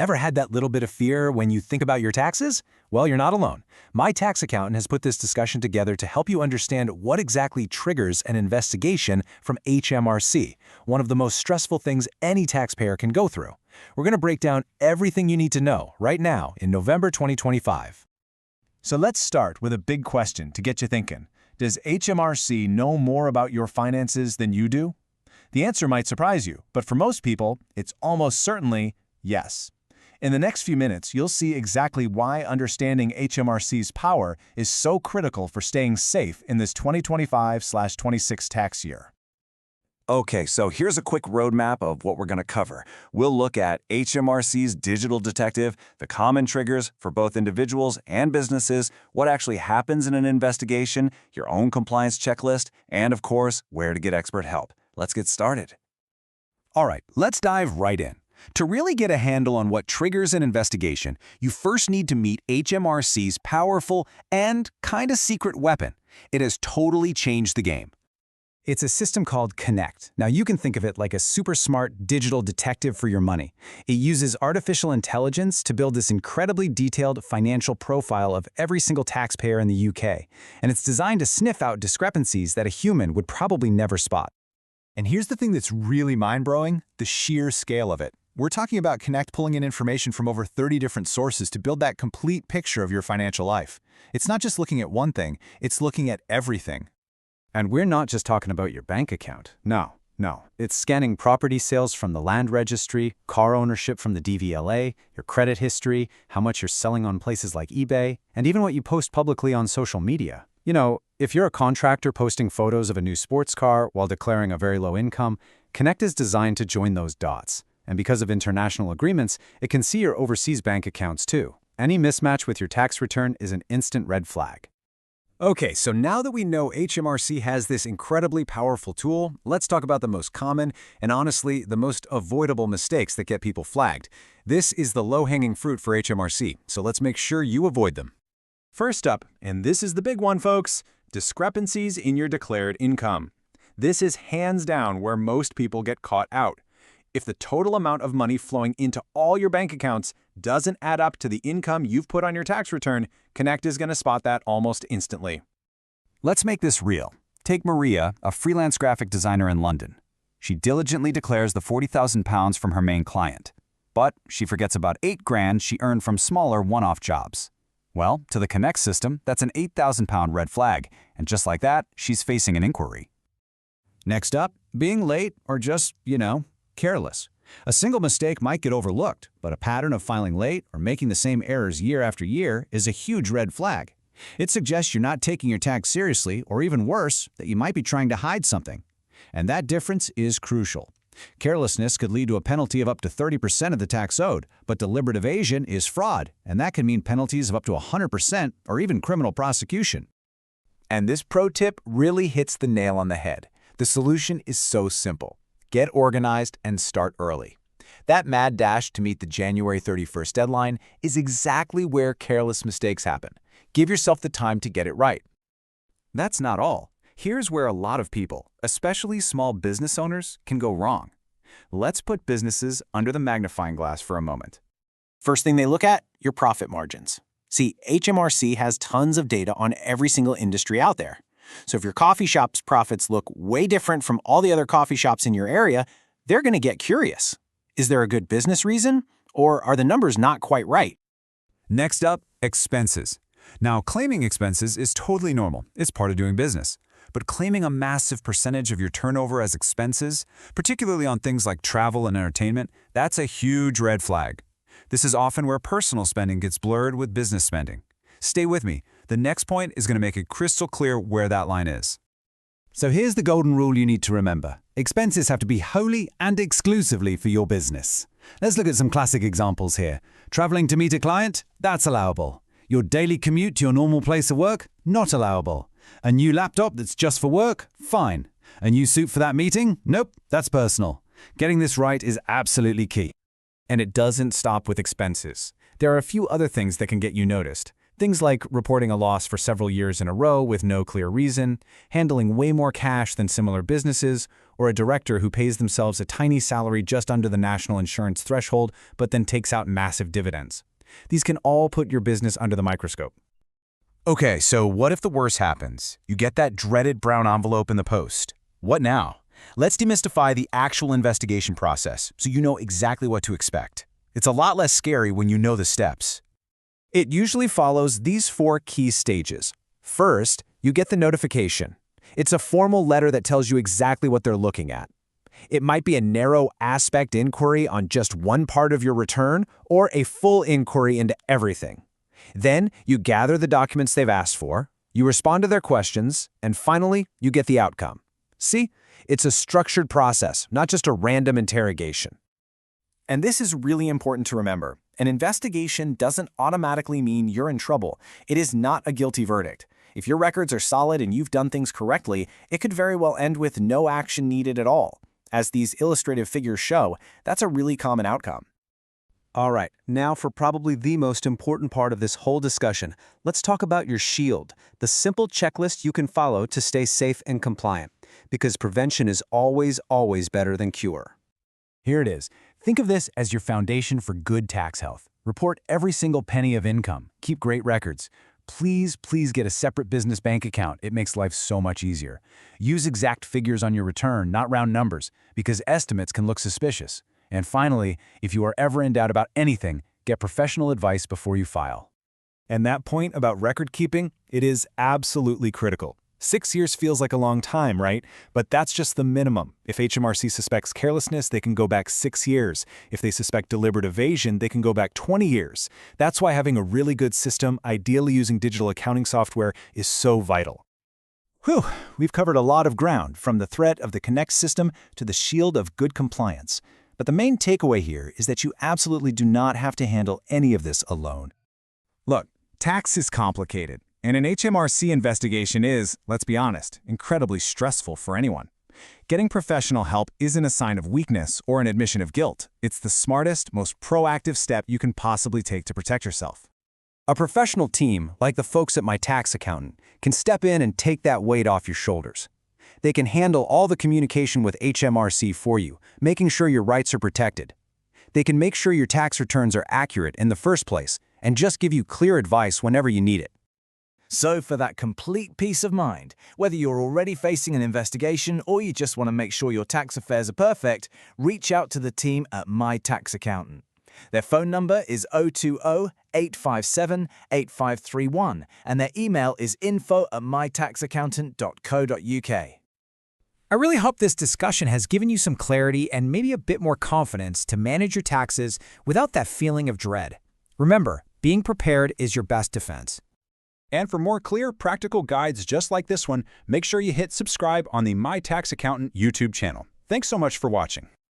Ever had that little bit of fear when you think about your taxes? Well, you're not alone. My tax accountant has put this discussion together to help you understand what exactly triggers an investigation from HMRC, one of the most stressful things any taxpayer can go through. We're going to break down everything you need to know right now in November 2025. So let's start with a big question to get you thinking. Does HMRC know more about your finances than you do? The answer might surprise you, but for most people, it's almost certainly yes. In the next few minutes, you'll see exactly why understanding HMRC's power is so critical for staying safe in this 2025/26 tax year. Okay, so here's a quick roadmap of what we're going to cover. We'll look at HMRC's Digital Detective, the common triggers for both individuals and businesses, what actually happens in an investigation, your own compliance checklist, and of course, where to get expert help. Let's get started. All right, let's dive right in. To really get a handle on what triggers an investigation, you first need to meet HMRC's powerful and kinda secret weapon. It has totally changed the game. It's a system called Connect. Now, you can think of it like a super smart digital detective for your money. It uses artificial intelligence to build this incredibly detailed financial profile of every single taxpayer in the UK, and it's designed to sniff out discrepancies that a human would probably never spot. And here's the thing that's really mind-blowing, the sheer scale of it. We're talking about Connect pulling in information from over 30 different sources to build that complete picture of your financial life. It's not just looking at one thing, it's looking at everything. And we're not just talking about your bank account. No. It's scanning property sales from the land registry, car ownership from the DVLA, your credit history, how much you're selling on places like eBay, and even what you post publicly on social media. You know, if you're a contractor posting photos of a new sports car while declaring a very low income, Connect is designed to join those dots. And because of international agreements, it can see your overseas bank accounts too. Any mismatch with your tax return is an instant red flag. Okay, so now that we know HMRC has this incredibly powerful tool, let's talk about the most common and honestly the most avoidable mistakes that get people flagged. This is the low-hanging fruit for HMRC, so let's make sure you avoid them. First up, and this is the big one, folks, discrepancies in your declared income. This is hands down where most people get caught out. If the total amount of money flowing into all your bank accounts doesn't add up to the income you've put on your tax return, Connect is going to spot that almost instantly. Let's make this real. Take Maria, a freelance graphic designer in London. She diligently declares the £40,000 from her main client. But she forgets about $8,000 she earned from smaller one-off jobs. Well, to the Connect system, that's an £8,000 red flag, and just like that, she's facing an inquiry. Next up, being late or just, careless. A single mistake might get overlooked, but a pattern of filing late or making the same errors year after year is a huge red flag. It suggests you're not taking your tax seriously, or even worse, that you might be trying to hide something. And that difference is crucial. Carelessness could lead to a penalty of up to 30% of the tax owed, but deliberate evasion is fraud, and that can mean penalties of up to 100% or even criminal prosecution. And this pro tip really hits the nail on the head. The solution is so simple. Get organized and start early. That mad dash to meet the January 31st deadline is exactly where careless mistakes happen. Give yourself the time to get it right. That's not all. Here's where a lot of people, especially small business owners, can go wrong. Let's put businesses under the magnifying glass for a moment. First thing they look at, your profit margins. See, HMRC has tons of data on every single industry out there. So if your coffee shop's profits look way different from all the other coffee shops in your area, they're going to get curious. Is there a good business reason? Or are the numbers not quite right? Next up, expenses. Now, claiming expenses is totally normal. It's part of doing business. But claiming a massive percentage of your turnover as expenses, particularly on things like travel and entertainment, that's a huge red flag. This is often where personal spending gets blurred with business spending. Stay with me. The next point is going to make it crystal clear where that line is. So here's the golden rule you need to remember. Expenses have to be wholly and exclusively for your business. Let's look at some classic examples here. Traveling to meet a client? That's allowable. Your daily commute to your normal place of work? Not allowable. A new laptop that's just for work? Fine. A new suit for that meeting? Nope, that's personal. Getting this right is absolutely key. And it doesn't stop with expenses. There are a few other things that can get you noticed. Things like reporting a loss for several years in a row with no clear reason, handling way more cash than similar businesses, or a director who pays themselves a tiny salary just under the national insurance threshold but then takes out massive dividends. These can all put your business under the microscope. Okay, so what if the worst happens? You get that dreaded brown envelope in the post. What now? Let's demystify the actual investigation process so you know exactly what to expect. It's a lot less scary when you know the steps. It usually follows these 4 key stages. First, you get the notification. It's a formal letter that tells you exactly what they're looking at. It might be a narrow aspect inquiry on just one part of your return or a full inquiry into everything. Then, you gather the documents they've asked for, you respond to their questions, and finally, you get the outcome. See? It's a structured process, not just a random interrogation. And this is really important to remember. An investigation doesn't automatically mean you're in trouble. It is not a guilty verdict. If your records are solid and you've done things correctly, it could very well end with no action needed at all. As these illustrative figures show, that's a really common outcome. All right, now for probably the most important part of this whole discussion, let's talk about your shield, the simple checklist you can follow to stay safe and compliant, because prevention is always better than cure. Here it is. Think of this as your foundation for good tax health. Report every single penny of income. Keep great records. Please get a separate business bank account. It makes life so much easier. Use exact figures on your return, not round numbers, because estimates can look suspicious. And finally, if you are ever in doubt about anything, get professional advice before you file. And that point about record keeping, it is absolutely critical. 6 years feels like a long time, right? But that's just the minimum. If HMRC suspects carelessness, they can go back 6 years. If they suspect deliberate evasion, they can go back 20 years. That's why having a really good system, ideally using digital accounting software, is so vital. Whew, we've covered a lot of ground, from the threat of the Connect system to the shield of good compliance. But the main takeaway here is that you absolutely do not have to handle any of this alone. Look, tax is complicated, and an HMRC investigation is, let's be honest, incredibly stressful for anyone. Getting professional help isn't a sign of weakness or an admission of guilt. It's the smartest, most proactive step you can possibly take to protect yourself. A professional team, like the folks at My Tax Accountant, can step in and take that weight off your shoulders. They can handle all the communication with HMRC for you, making sure your rights are protected. They can make sure your tax returns are accurate in the first place and just give you clear advice whenever you need it. So for that complete peace of mind, whether you're already facing an investigation or you just want to make sure your tax affairs are perfect, reach out to the team at My Tax Accountant. Their phone number is 020-857-8531 and their email is info@mytaxaccountant.co.uk. I really hope this discussion has given you some clarity and maybe a bit more confidence to manage your taxes without that feeling of dread. Remember, being prepared is your best defense. And for more clear, practical guides just like this one, make sure you hit subscribe on the My Tax Accountant YouTube channel. Thanks so much for watching.